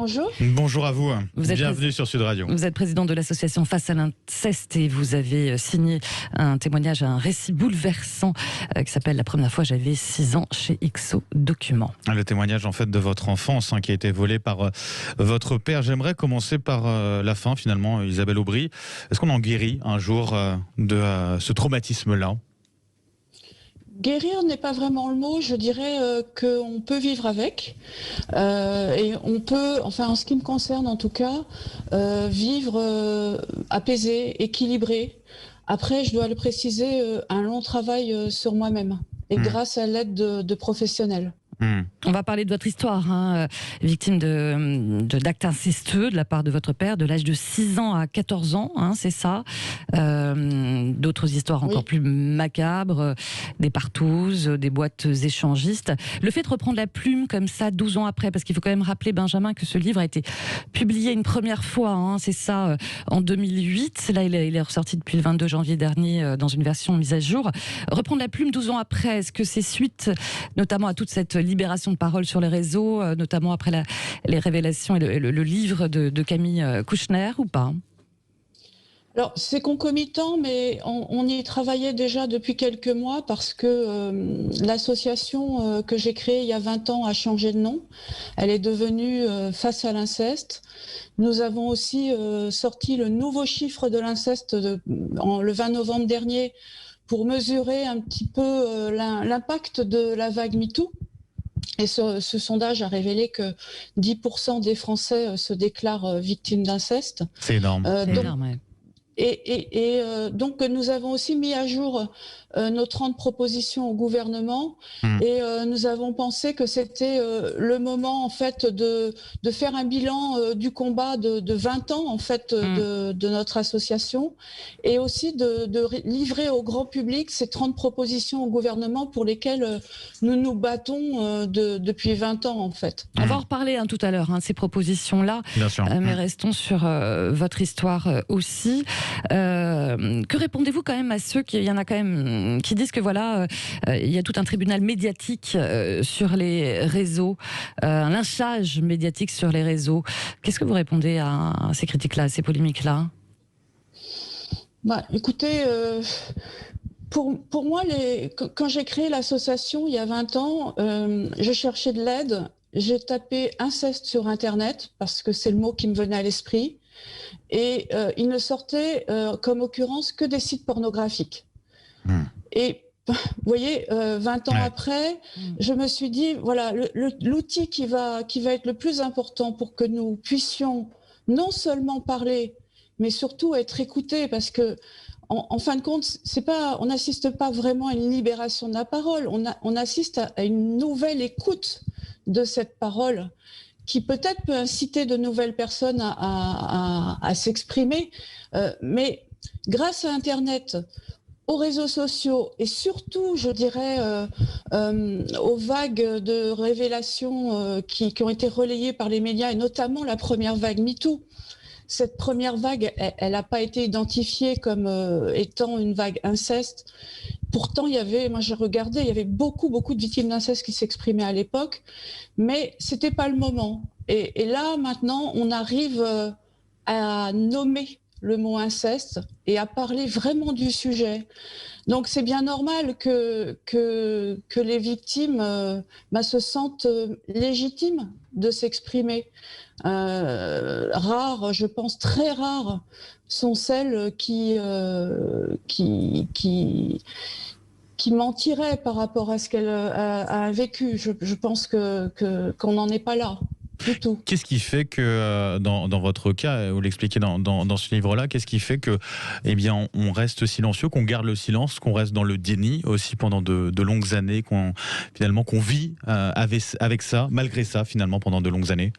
bonjour. Bonjour à vous, Bienvenue sur Sud Radio. Vous êtes président de l'association Face à l'inceste et vous avez signé un témoignage, un récit bouleversant qui s'appelle « La première fois j'avais 6 ans » chez XO Documents. Le témoignage en fait de votre enfance qui a été volé par votre père. J'aimerais commencer par la fin finalement, Isabelle Aubry. Est-ce qu'on en guérit un jour de ce traumatisme-là ? Guérir n'est pas vraiment le mot, je dirais qu'on peut vivre avec et on peut, enfin en ce qui me concerne en tout cas, vivre apaisé, équilibré. Après, je dois le préciser, un long travail sur moi-même et grâce à l'aide de professionnels. On va parler de votre histoire, victime d'actes incestueux de la part de votre père, de l'âge de 6 ans à 14 ans, c'est ça. D'autres histoires encore plus macabres, des partouzes, des boîtes échangistes. Le fait de reprendre la plume comme ça 12 ans après, parce qu'il faut quand même rappeler, Benjamin, que ce livre a été publié une première fois, c'est ça, en 2008. Là, il est ressorti depuis le 22 janvier dernier dans une version mise à jour. Reprendre la plume 12 ans après, est-ce que c'est suite notamment à toute cette libération de parole sur les réseaux, notamment après les révélations et le livre de Camille Kouchner, ou pas ? Alors, c'est concomitant, mais on y travaillait déjà depuis quelques mois parce que l'association que j'ai créée il y a 20 ans a changé de nom. Elle est devenue Face à l'inceste. Nous avons aussi sorti le nouveau chiffre de l'inceste le 20 novembre dernier pour mesurer un petit peu l'impact de la vague MeToo. Et ce sondage a révélé que 10% des Français se déclarent victimes d'inceste. C'est énorme. C'est énorme, ouais. Et donc nous avons aussi mis à jour nos 30 propositions au gouvernement et nous avons pensé que c'était le moment en fait de faire un bilan du combat de 20 ans en fait de notre association et aussi de livrer au grand public ces 30 propositions au gouvernement pour lesquelles nous nous battons depuis 20 ans en fait. On va en reparler tout à l'heure, ces propositions-là, mais restons sur votre histoire aussi. Que répondez-vous quand même à ceux il y en a quand même qui disent que voilà, il y a tout un tribunal médiatique sur les réseaux, un lynchage médiatique sur les réseaux. Qu'est-ce que vous répondez à ces critiques-là, à ces polémiques-là ? Écoutez, pour moi, quand j'ai créé l'association il y a 20 ans, je cherchais de l'aide. J'ai tapé inceste sur Internet parce que c'est le mot qui me venait à l'esprit. Et il ne sortait comme occurrence que des sites pornographiques. Et vous voyez, 20 ans après, je me suis dit, voilà, l'outil qui va être le plus important pour que nous puissions non seulement parler, mais surtout être écoutés, parce que en fin de compte, on n'assiste pas vraiment à une libération de la parole, on assiste à une nouvelle écoute de cette parole qui peut-être peut inciter de nouvelles personnes à s'exprimer. Mais grâce à Internet, aux réseaux sociaux et surtout, je dirais, aux vagues de révélations qui ont été relayées par les médias, et notamment la première vague MeToo. Cette première vague, elle n'a pas été identifiée comme étant une vague inceste. Pourtant, moi j'ai regardé, il y avait beaucoup de victimes d'inceste qui s'exprimaient à l'époque, mais c'était pas le moment. Et là, maintenant, on arrive à nommer le mot inceste et à parler vraiment du sujet. Donc c'est bien normal que les victimes se sentent légitimes de s'exprimer. Rares, je pense très rares, sont celles qui mentiraient par rapport à ce qu'elle a vécu. Je pense qu'on n'en est pas là. Du tout. Qu'est-ce qui fait que, dans votre cas, vous l'expliquez dans ce livre-là, qu'est-ce qui fait que, on reste silencieux, qu'on garde le silence, qu'on reste dans le déni aussi pendant de longues années, qu'on vit avec ça, malgré ça, finalement, pendant de longues années ?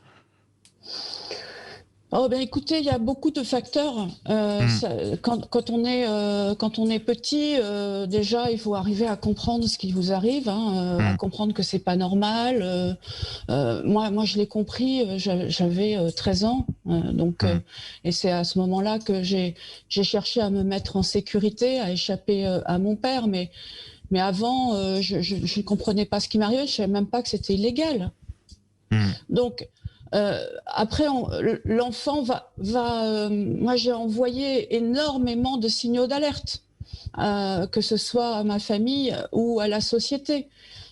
Écoutez, il y a beaucoup de facteurs. Quand on est petit, déjà, il faut arriver à comprendre ce qui vous arrive, à comprendre que c'est pas normal. Moi, je l'ai compris. J'avais 13 ans, et c'est à ce moment-là que j'ai cherché à me mettre en sécurité, à échapper à mon père. Mais avant, je ne comprenais pas ce qui m'arrivait. Je savais même pas que c'était illégal. Donc Après, l'enfant moi, j'ai envoyé énormément de signaux d'alerte, que ce soit à ma famille ou à la société.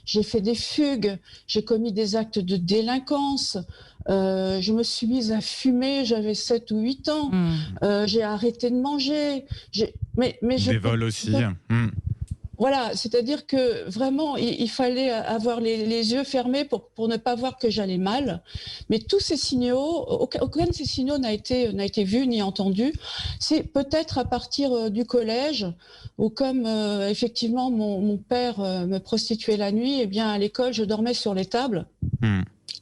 J'ai fait des fugues, j'ai commis des actes de délinquance, je me suis mise à fumer, j'avais 7 ou 8 ans, j'ai arrêté de manger. Mais des vols aussi. Voilà, c'est-à-dire que vraiment, il fallait avoir les yeux fermés pour ne pas voir que j'allais mal. Mais tous ces signaux, aucun de ces signaux n'a été vu ni entendu. C'est peut-être à partir du collège, où comme effectivement mon père me prostituait la nuit, et bien à l'école, je dormais sur les tables.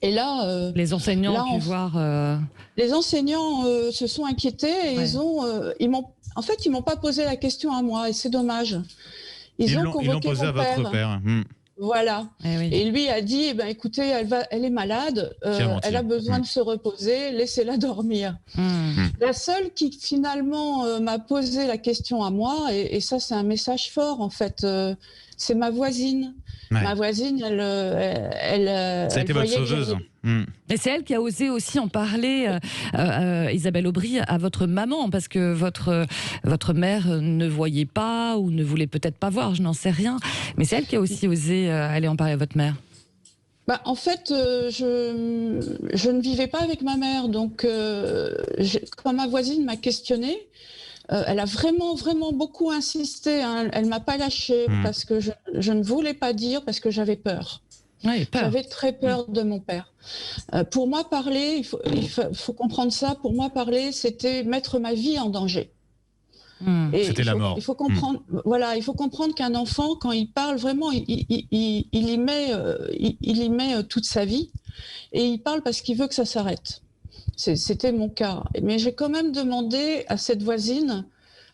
Et là, les enseignants ont pu voir. Les enseignants se sont inquiétés et ils m'ont pas posé la question à moi, et c'est dommage. Ils ont convoqué posé à votre père. Voilà. Et lui a dit, écoutez, elle est malade, elle a besoin de se reposer, laissez-la dormir. La seule qui finalement m'a posé la question à moi, et ça c'est un message fort en fait, c'est ma voisine. Ma voisine, elle ça a été votre sauveuse. Et c'est elle qui a osé aussi en parler, Isabelle Aubry, à votre maman, parce que votre mère ne voyait pas ou ne voulait peut-être pas voir, je n'en sais rien. Mais c'est elle qui a aussi osé aller en parler à votre mère. En fait, je ne vivais pas avec ma mère, donc quand ma voisine m'a questionnée, elle a vraiment, vraiment beaucoup insisté. Hein. Elle ne m'a pas lâchée parce que je ne voulais pas dire, parce que j'avais peur. Oui, j'avais très peur de mon père. Pour moi, parler, il faut comprendre ça, pour moi, parler, c'était mettre ma vie en danger. C'était la mort. Il faut comprendre, voilà, il faut comprendre qu'un enfant, quand il parle, vraiment, il y met toute sa vie, et il parle parce qu'il veut que ça s'arrête. C'était mon cas. Mais j'ai quand même demandé à cette voisine,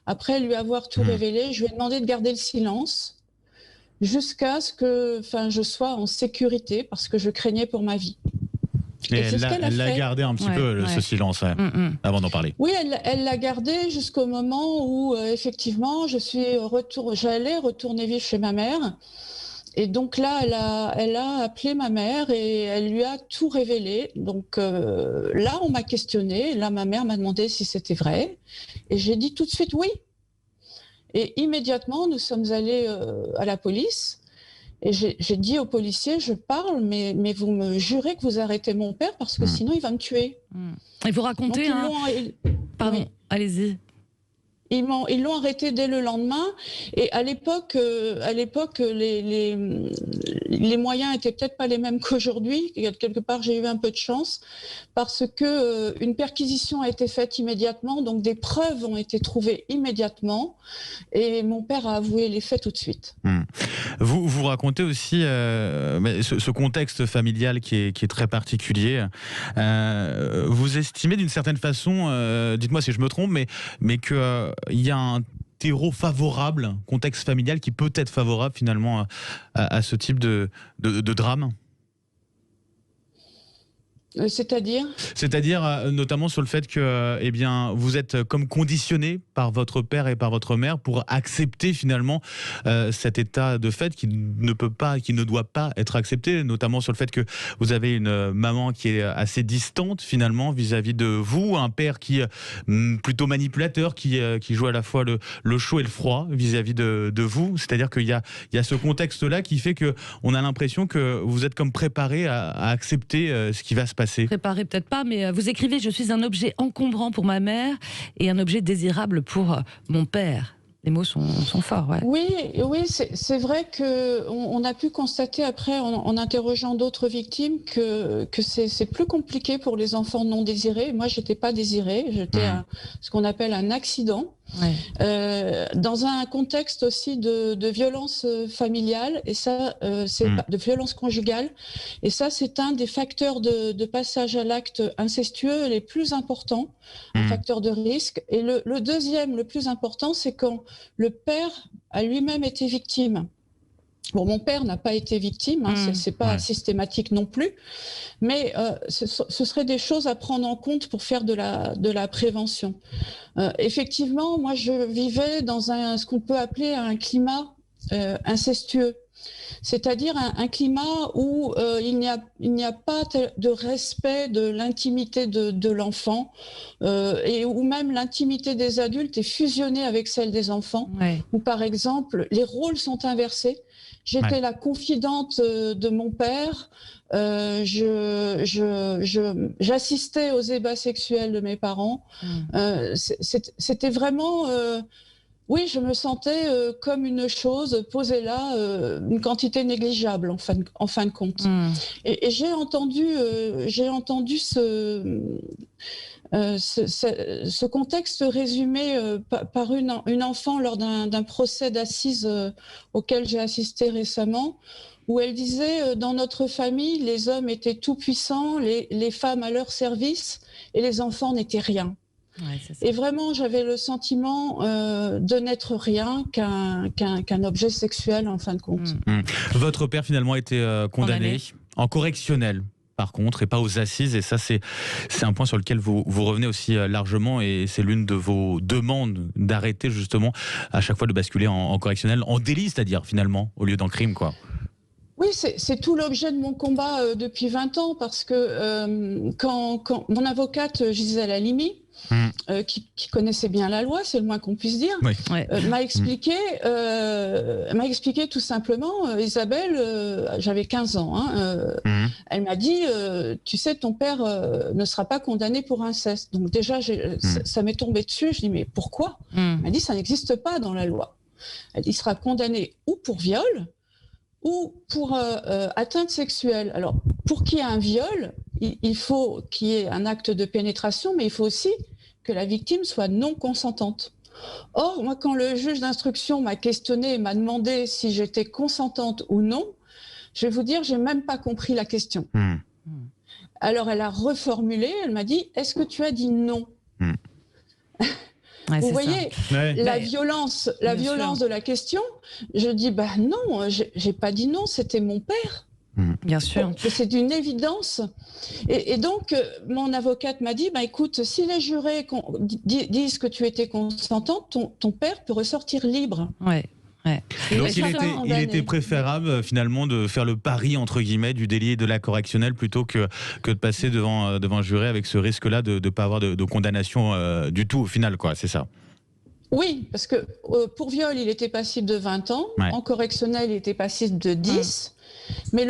après lui avoir tout révélé, je lui ai demandé de garder le silence jusqu'à ce que je sois en sécurité, parce que je craignais pour ma vie. Et elle l'a gardé un petit peu, ce silence, avant d'en parler. Oui, elle l'a gardé jusqu'au moment où, effectivement, j'allais retourner vivre chez ma mère. Et donc là, elle a appelé ma mère et elle lui a tout révélé. Donc là, on m'a questionné. Là, ma mère m'a demandé si c'était vrai. Et j'ai dit tout de suite oui. Et immédiatement, nous sommes allés à la police. Et j'ai dit aux policiers, je parle, mais vous me jurez que vous arrêtez mon père parce que sinon il va me tuer. Et vous racontez... Pardon, allez-y. Ils l'ont arrêté dès le lendemain. Et à l'époque, les moyens étaient peut-être pas les mêmes qu'aujourd'hui. Quelque part, j'ai eu un peu de chance parce que une perquisition a été faite immédiatement, donc des preuves ont été trouvées immédiatement, et mon père a avoué les faits tout de suite. Vous racontez aussi ce contexte familial qui est très particulier. Vous estimez d'une certaine façon, dites-moi si je me trompe, mais que il y a un terreau favorable, contexte familial qui peut être favorable finalement à ce type de drame. C'est-à-dire notamment sur le fait que vous êtes comme conditionné par votre père et par votre mère pour accepter finalement cet état de fait qui ne doit pas être accepté, notamment sur le fait que vous avez une maman qui est assez distante finalement vis-à-vis de vous, un père qui plutôt manipulateur, qui joue à la fois le chaud et le froid vis-à-vis de vous. C'est-à-dire qu'il y a ce contexte-là qui fait qu'on a l'impression que vous êtes comme préparé à accepter ce qui va se passer. Préparé peut-être pas, mais vous écrivez « Je suis un objet encombrant pour ma mère et un objet désirable pour mon père ». Les mots sont forts, ouais. Oui, c'est vrai qu'on a pu constater après, en interrogeant d'autres victimes, que c'est plus compliqué pour les enfants non désirés. Moi, j'étais pas désirée, j'étais ce qu'on appelle un accident. Ouais. Dans un contexte aussi de violence familiale, et ça, de violence conjugale, et ça, c'est un des facteurs de passage à l'acte incestueux les plus importants, un facteur de risque. Et le deuxième, le plus important, c'est quand le père a lui-même été victime. Bon, mon père n'a pas été victime, c'est pas systématique non plus, mais ce serait des choses à prendre en compte pour faire de la prévention. Effectivement, moi je vivais dans ce qu'on peut appeler un climat incestueux. c'est-à-dire un climat où il n'y a pas de respect de l'intimité de l'enfant et où même l'intimité des adultes est fusionnée avec celle des enfants, où par exemple les rôles sont inversés. J'étais la confidente de mon père, j'assistais aux ébats sexuels de mes parents. C'était vraiment... oui, je me sentais comme une chose posée là, une quantité négligeable en fin de compte. Et j'ai entendu ce contexte résumé par une enfant lors d'un procès d'assises auquel j'ai assisté récemment, où elle disait dans notre famille, les hommes étaient tout puissants, les femmes à leur service, et les enfants n'étaient rien. Ouais, et vraiment, j'avais le sentiment de n'être rien qu'un objet sexuel en fin de compte. Votre père finalement a été condamné en correctionnel par contre, et pas aux assises, et ça c'est un point sur lequel vous revenez aussi largement, et c'est l'une de vos demandes d'arrêter justement à chaque fois de basculer en correctionnel, en délit, c'est-à-dire finalement, au lieu d'en crime, quoi. Oui, c'est tout l'objet de mon combat depuis 20 ans, parce que quand mon avocate Gisèle Halimi, qui connaissait bien la loi, c'est le moins qu'on puisse dire, m'a expliqué tout simplement, Isabelle, j'avais 15 ans, elle m'a dit, tu sais, ton père ne sera pas condamné pour inceste. Donc déjà, ça m'est tombé dessus, je dis, mais pourquoi ? Elle m'a dit, ça n'existe pas dans la loi. Elle dit, il sera condamné ou pour viol, ou pour atteinte sexuelle. Alors, pour qu'il y ait un viol, il faut qu'il y ait un acte de pénétration, mais il faut aussi que la victime soit non consentante. Or, moi, quand le juge d'instruction m'a questionnée et m'a demandé si j'étais consentante ou non, je vais vous dire, j'ai même pas compris la question. Alors, elle a reformulé, elle m'a dit, est-ce que tu as dit non ? Ouais, vous voyez, la violence de la question, je dis, bah non, j'ai pas dit non, c'était mon père. Bien sûr. C'est d'une évidence. Et donc, mon avocate m'a dit, bah écoute, si les jurés disent que tu étais consentante, ton père peut ressortir libre. Ouais. Donc il était préférable finalement de faire le pari entre guillemets du délit et de la correctionnelle plutôt que de passer devant un juré avec ce risque-là de ne pas avoir de condamnation du tout au final, quoi, c'est ça. Oui, parce que pour viol, il était passible de 20 ans, en correctionnel, il était passible de 10, mais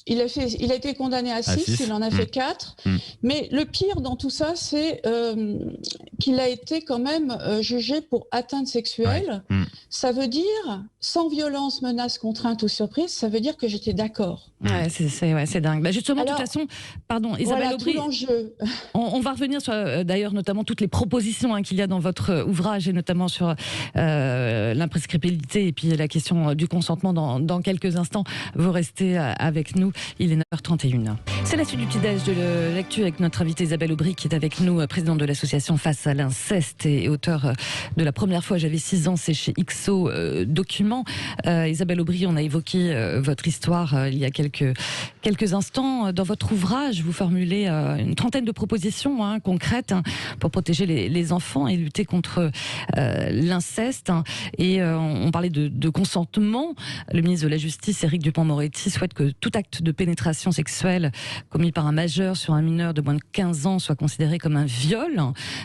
il a été condamné à 6, il en a fait 4. Mais le pire dans tout ça, c'est qu'il a été quand même jugé pour atteinte sexuelle. Ça veut dire, sans violence, menace, contrainte ou surprise, ça veut dire que j'étais d'accord. Ouais, c'est dingue. Bah justement, alors, de toute façon, pardon, Isabelle Aubry, on va revenir sur, d'ailleurs, notamment toutes les propositions qu'il y a dans votre ouvrage, et notamment sur l'imprescriptibilité et puis la question du consentement dans quelques instants. Vous restez avec nous, il est 9h31. C'est la suite du petit-déj de l'actu avec notre invitée Isabelle Aubry, qui est avec nous, présidente de l'association Face à l'inceste et auteur de La première fois j'avais 6 ans, c'est chez XO Documents. Isabelle Aubry, on a évoqué votre histoire il y a quelques instants. Dans votre ouvrage, vous formulez une trentaine de propositions concrètes pour protéger les enfants et lutter contre l'inceste. Et on parlait de consentement. Le ministre de la Justice, Éric Dupond-Moretti, souhaite que tout acte de pénétration sexuelle commis par un majeur sur un mineur de moins de 15 ans soit considéré comme un viol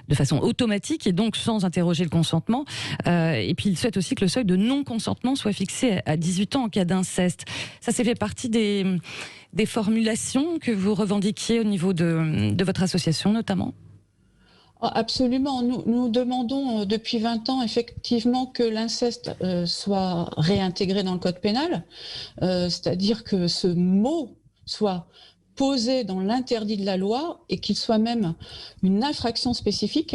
de façon automatique et donc sans interroger le consentement. Et puis il souhaite aussi que le seuil de non-consentement soit fixé à 18 ans en cas d'inceste. Ça, c'est fait partie des formulations que vous revendiquiez au niveau de votre association notamment ? Absolument. Nous demandons depuis 20 ans effectivement que l'inceste soit réintégré dans le code pénal, c'est-à-dire que ce mot soit posé dans l'interdit de la loi et qu'il soit même une infraction spécifique,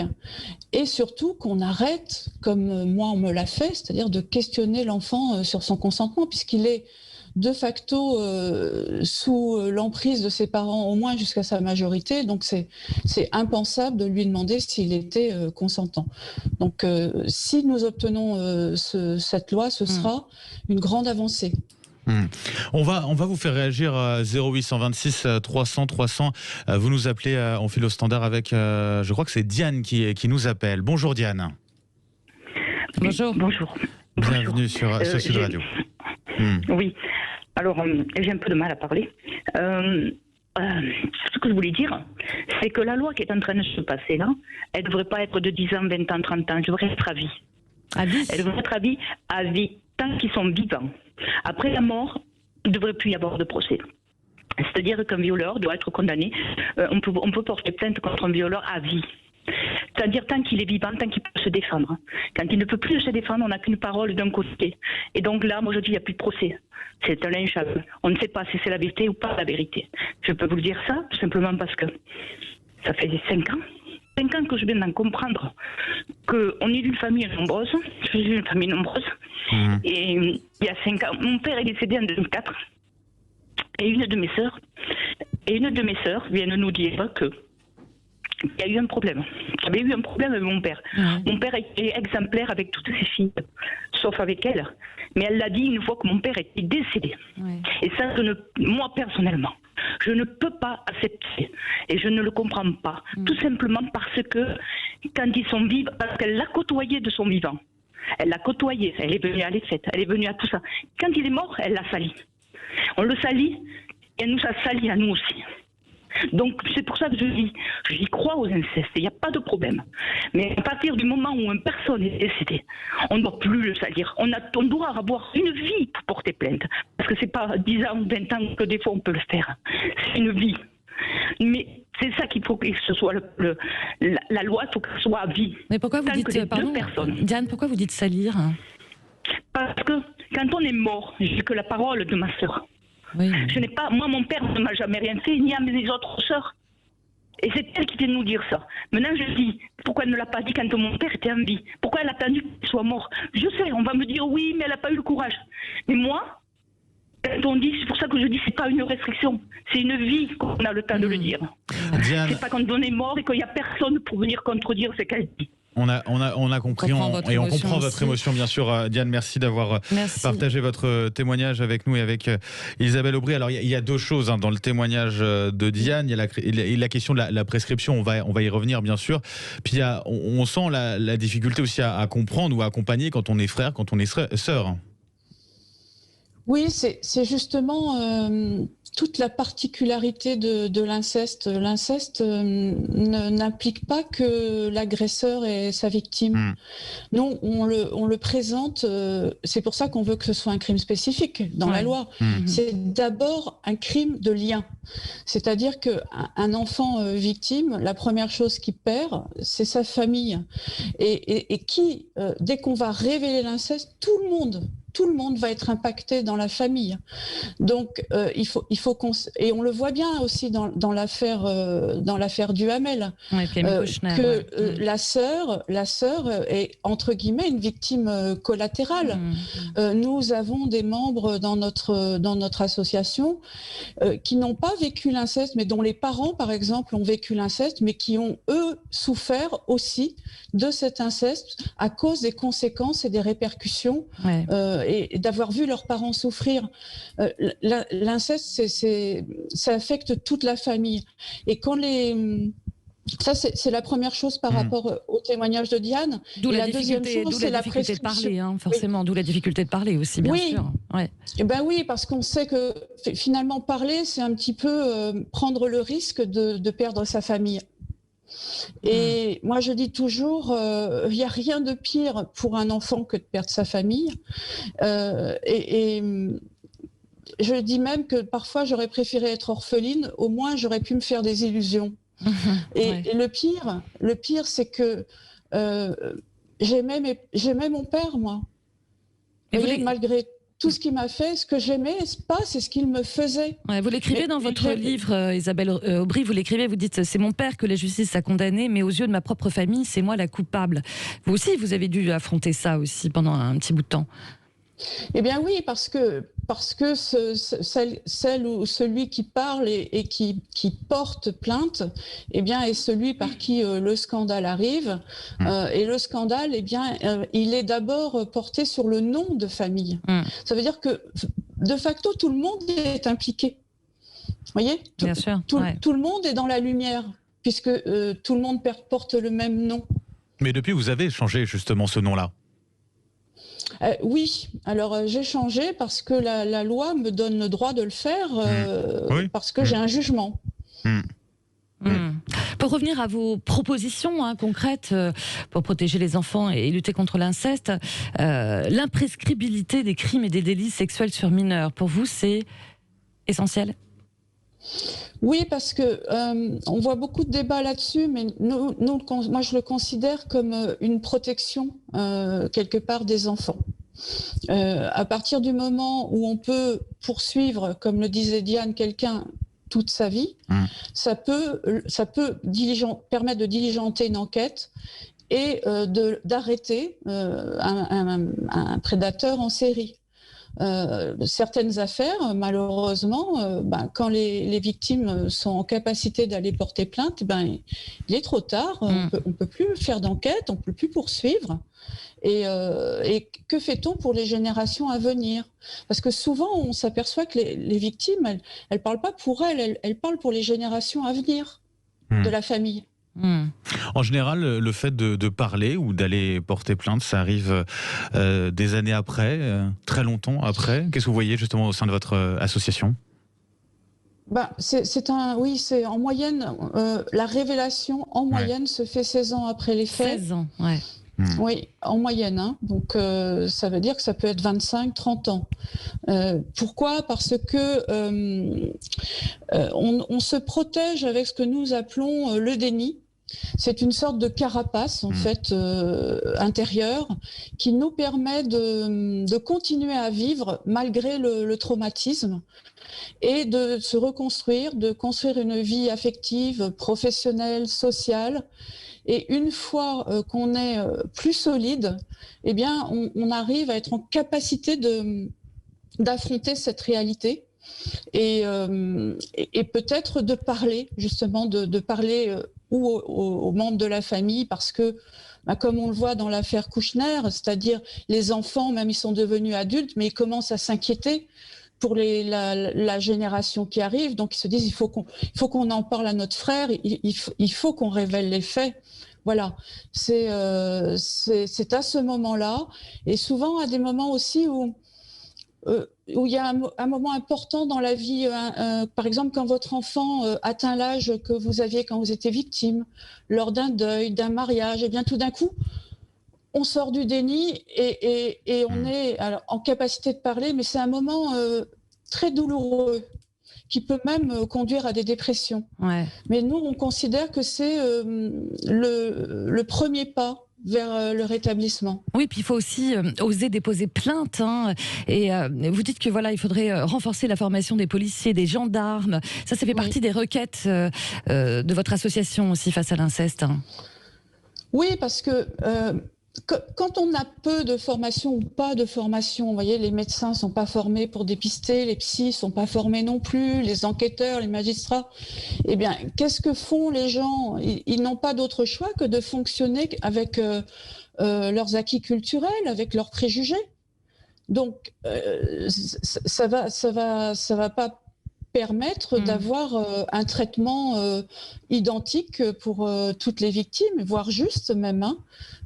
et surtout qu'on arrête, comme moi on me l'a fait, c'est-à-dire de questionner l'enfant sur son consentement, puisqu'il est de facto sous l'emprise de ses parents au moins jusqu'à sa majorité, donc c'est impensable de lui demander s'il était consentant. Donc si nous obtenons cette loi, ce sera une grande avancée. On va vous faire réagir 0826 300 300. Vous nous appelez, on file au standard avec, je crois que c'est Diane qui nous appelle. Bonjour Diane. Bonjour. Bienvenue sur Sud Radio. Oui. Alors, j'ai un peu de mal à parler. Ce que je voulais dire, c'est que la loi qui est en train de se passer là, elle ne devrait pas être de 10 ans, 20 ans, 30 ans, elle devrait être à vie. À vie. Elle devrait être à vie, tant qu'ils sont vivants. Après la mort, il ne devrait plus y avoir de procès. C'est-à-dire qu'un violeur doit être condamné. On peut porter plainte contre un violeur à vie. C'est-à-dire tant qu'il est vivant, tant qu'il peut se défendre. Quand il ne peut plus se défendre, on n'a qu'une parole d'un côté. Et donc là, moi je dis, il n'y a plus de procès. C'est un lynchable. On ne sait pas si c'est la vérité ou pas la vérité. Je peux vous le dire ça, tout simplement parce que ça fait 5 ans. 5 ans que je viens d'en comprendre qu'on est d'une famille nombreuse. Je suis d'une famille nombreuse. Et il y a 5 ans, mon père est décédé en 2004. Et une de mes sœurs viennent nous dire que il y a eu un problème. Il y avait eu un problème avec mon père. Mon père était exemplaire avec toutes ses filles, sauf avec elle. Mais elle l'a dit une fois que mon père était décédé. Et ça, moi personnellement, je ne peux pas accepter. Et je ne le comprends pas. Tout simplement parce que quand ils sont vivants, parce qu'elle l'a côtoyé de son vivant. Elle l'a côtoyé. Elle est venue à les fêtes. Elle est venue à tout ça. Quand il est mort, elle l'a sali. On le salit et elle nous a sali à nous aussi. Donc c'est pour ça que j'y crois aux incestes, il n'y a pas de problème. Mais à partir du moment où une personne est décédée, on ne doit plus le salir. On doit avoir une vie pour porter plainte. Parce que c'est pas 10 ans, 20 ans que des fois on peut le faire. C'est une vie. Mais c'est ça qu'il faut que ce soit la loi, il faut qu'elle soit à vie. Mais pourquoi vous dites, pardon, Diane, pourquoi vous dites salir? Parce que quand on est mort, j'ai que la parole de ma sœur. Oui. Moi, mon père ne m'a jamais rien fait, ni à mes autres sœurs. Et c'est elle qui vient de nous dire ça. Maintenant, je dis, pourquoi elle ne l'a pas dit quand mon père était en vie? Pourquoi elle a attendu qu'il soit mort? Je sais, on va me dire, oui, mais elle n'a pas eu le courage. Mais moi, quand on dit, c'est pour ça que je dis, c'est pas une restriction. C'est une vie qu'on a le temps de le dire. Diane... C'est pas quand on est mort et qu'il n'y a personne pour venir contredire ce qu'elle dit. On a compris et on comprend votre émotion, bien sûr. Diane, merci d'avoir partagé votre témoignage avec nous et avec Isabelle Aubry. Alors, il y a deux choses dans le témoignage de Diane. Il y a la question de la prescription, on va y revenir, bien sûr. Puis, on sent la difficulté aussi à comprendre ou à accompagner quand on est frère, quand on est sœur. Oui, c'est justement toute la particularité de l'inceste. L'inceste n'implique pas que l'agresseur est sa victime. Non, on le présente, c'est pour ça qu'on veut que ce soit un crime spécifique dans la loi. C'est d'abord un crime de lien. C'est-à-dire qu'un enfant victime, la première chose qu'il perd, c'est sa famille. Et qui, dès qu'on va révéler l'inceste, tout le monde va être impacté dans la famille. Donc, il faut qu'on... Et on le voit bien aussi dans l'affaire Duhamel, que la sœur est, entre guillemets, une victime collatérale. Nous avons des membres dans notre association qui n'ont pas vécu l'inceste, mais dont les parents, par exemple, ont vécu l'inceste, mais qui ont, eux, souffert aussi de cet inceste à cause des conséquences et des répercussions et d'avoir vu leurs parents souffrir. L'inceste, ça affecte toute la famille. Et quand ça, c'est la première chose par rapport au témoignage de Diane. D'où la deuxième chose, c'est la difficulté de parler, forcément. D'où la difficulté de parler aussi, bien sûr. Et oui, parce qu'on sait que finalement, parler, c'est un petit peu prendre le risque de perdre sa famille. Et moi, je dis toujours, il n'y a rien de pire pour un enfant que de perdre sa famille. Et je dis même que parfois, j'aurais préféré être orpheline. Au moins, j'aurais pu me faire des illusions. Et le pire, c'est que j'aimais mon père, moi. Malgré tout ce qu'il m'a fait, ce que j'aimais pas, c'est ce qu'il me faisait. Vous l'écrivez dans votre livre, Isabelle Aubry, vous l'écrivez, vous dites « C'est mon père que la justice a condamné, mais aux yeux de ma propre famille, c'est moi la coupable ». Vous aussi, vous avez dû affronter ça aussi pendant un petit bout de temps. Eh bien oui, parce que celle ou celui qui parle et qui porte plainte, eh bien, est celui par qui le scandale arrive. Et le scandale, eh bien, il est d'abord porté sur le nom de famille. Ça veut dire que, de facto, tout le monde est impliqué. Vous voyez ? Bien sûr. Tout le monde est dans la lumière, puisque tout le monde porte le même nom. Mais depuis, vous avez changé justement ce nom-là. Oui, alors j'ai changé parce que la loi me donne le droit de le faire Oui. parce que j'ai un jugement. Pour revenir à vos propositions concrètes pour protéger les enfants et lutter contre l'inceste, l'imprescriptibilité des crimes et des délits sexuels sur mineurs, pour vous, c'est essentiel ? Oui, parce que on voit beaucoup de débats là-dessus, mais moi je le considère comme une protection quelque part des enfants. À partir du moment où on peut poursuivre, comme le disait Diane, quelqu'un toute sa vie, ça peut permettre de diligenter une enquête et d'arrêter un prédateur en série. Certaines affaires, malheureusement, quand les victimes sont en capacité d'aller porter plainte, il est trop tard, on peut plus faire d'enquête, on peut plus poursuivre. Et que fait-on pour les générations à venir? Parce que souvent, on s'aperçoit que les victimes, elles parlent pas pour elles parlent pour les générations à venir de la famille. En général, le fait de parler ou d'aller porter plainte, ça arrive des années après, très longtemps après. Qu'est-ce que vous voyez justement au sein de votre association ? C'est en moyenne, la révélation en moyenne se fait 16 ans après les faits. 16 ans, ouais. Oui, en moyenne. Donc, ça veut dire que ça peut être 25, 30 ans. Pourquoi ? Parce que on se protège avec ce que nous appelons le déni. C'est une sorte de carapace, en fait, intérieure, qui nous permet de continuer à vivre malgré le traumatisme et de se reconstruire, de construire une vie affective, professionnelle, sociale. Et une fois qu'on est plus solide, eh bien, on arrive à être en capacité d'affronter cette réalité et peut-être de parler, justement, de parler aux membres de la famille, parce que, comme on le voit dans l'affaire Kouchner, c'est-à-dire les enfants, même ils sont devenus adultes, mais ils commencent à s'inquiéter pour la génération qui arrive. Donc ils se disent, il faut qu'on en parle à notre frère, il faut qu'on révèle les faits. Voilà, c'est à ce moment-là, et souvent à des moments aussi où il y a un moment important dans la vie, par exemple quand votre enfant atteint l'âge que vous aviez quand vous étiez victime, lors d'un deuil, d'un mariage, et bien tout d'un coup, on sort du déni et on est en capacité de parler, mais c'est un moment très douloureux qui peut même conduire à des dépressions. Ouais. Mais nous, on considère que c'est le premier pas vers le rétablissement. Oui, puis il faut aussi oser déposer plainte. Et vous dites que voilà, il faudrait renforcer la formation des policiers, des gendarmes. Ça fait partie des requêtes de votre association aussi face à l'inceste. Oui, parce que quand on a peu de formation ou pas de formation, vous voyez, les médecins ne sont pas formés pour dépister, les psys ne sont pas formés non plus, les enquêteurs, les magistrats. Eh bien, qu'est-ce que font les gens ? Ils n'ont pas d'autre choix que de fonctionner avec leurs acquis culturels, avec leurs préjugés. Donc, ça va pas permettre d'avoir un traitement identique pour toutes les victimes, voire juste même,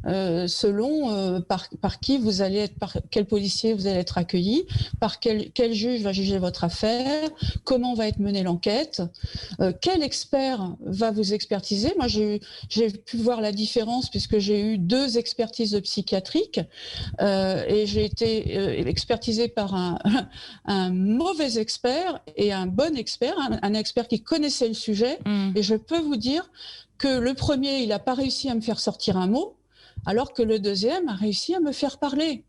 selon par qui vous allez être, par quel policier vous allez être accueilli, par quel juge va juger votre affaire, comment va être menée l'enquête, quel expert va vous expertiser. Moi, j'ai pu voir la différence puisque j'ai eu 2 expertises psychiatriques et j'ai été expertisée par un mauvais expert et un bon expert, un expert qui connaissait le sujet. Et je peux vous dire que le premier, il n'a pas réussi à me faire sortir un mot, alors que le deuxième a réussi à me faire parler.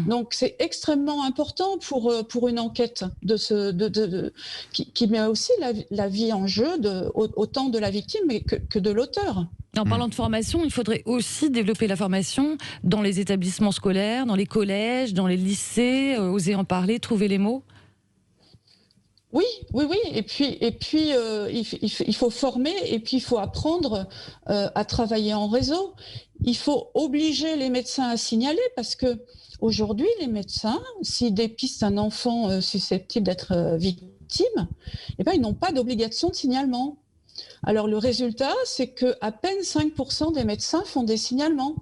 Donc c'est extrêmement important pour une enquête qui met aussi la vie en jeu, autant de la victime que de l'auteur. En parlant de formation, il faudrait aussi développer la formation dans les établissements scolaires, dans les collèges, dans les lycées, oser en parler, trouver les mots. Oui. Et puis, il faut former et puis il faut apprendre à travailler en réseau. Il faut obliger les médecins à signaler parce que aujourd'hui, les médecins, s'ils dépistent un enfant susceptible d'être victime, ils n'ont pas d'obligation de signalement. Alors le résultat, c'est que à peine 5% des médecins font des signalements.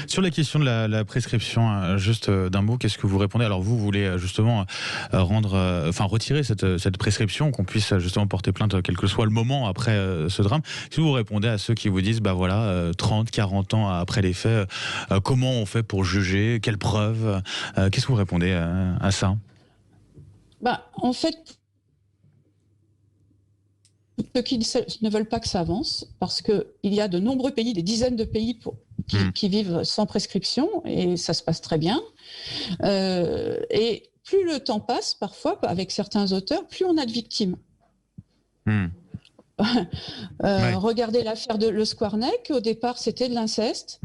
Sur la question de la prescription, juste d'un mot, qu'est-ce que vous répondez? Alors vous voulez justement retirer cette prescription, qu'on puisse justement porter plainte quel que soit le moment après ce drame. Si vous répondez à ceux qui vous disent, 30, 40 ans après les faits, comment on fait pour juger? Quelles preuves? Qu'est-ce que vous répondez à ça? En fait, ceux qui ne veulent pas que ça avance, parce qu'il y a de nombreux pays, des dizaines de pays qui vivent sans prescription, et ça se passe très bien. Et plus le temps passe, parfois, avec certains auteurs, plus on a de victimes. Regardez l'affaire de Le Squarneck. Au départ, c'était de l'inceste.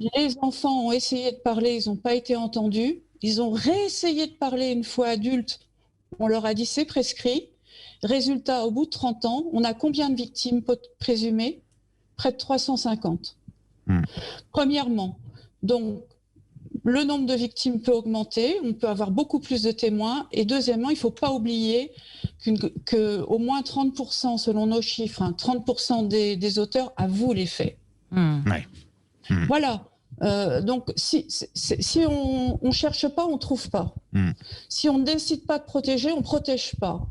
Les enfants ont essayé de parler, ils n'ont pas été entendus. Ils ont réessayé de parler une fois adultes. On leur a dit c'est prescrit. Résultat, au bout de 30 ans, on a combien de victimes présumées? Près de 350. Premièrement, donc, le nombre de victimes peut augmenter, on peut avoir beaucoup plus de témoins. Et deuxièmement, il ne faut pas oublier qu'au moins 30%, selon nos chiffres, 30% des auteurs avouent les faits. Voilà. Donc, si on ne cherche pas, on ne trouve pas. Si on ne décide pas de protéger, on ne protège pas.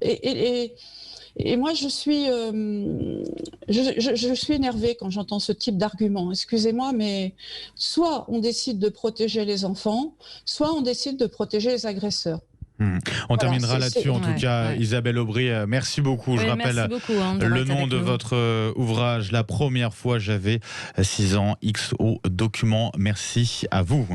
Et moi, je suis énervée quand j'entends ce type d'argument. Excusez-moi, mais soit on décide de protéger les enfants, soit on décide de protéger les agresseurs. On terminera là-dessus, en tout cas. Isabelle Aubry, merci beaucoup. Je rappelle le nom de votre ouvrage, La première fois j'avais 6 ans, XO document. Merci à vous.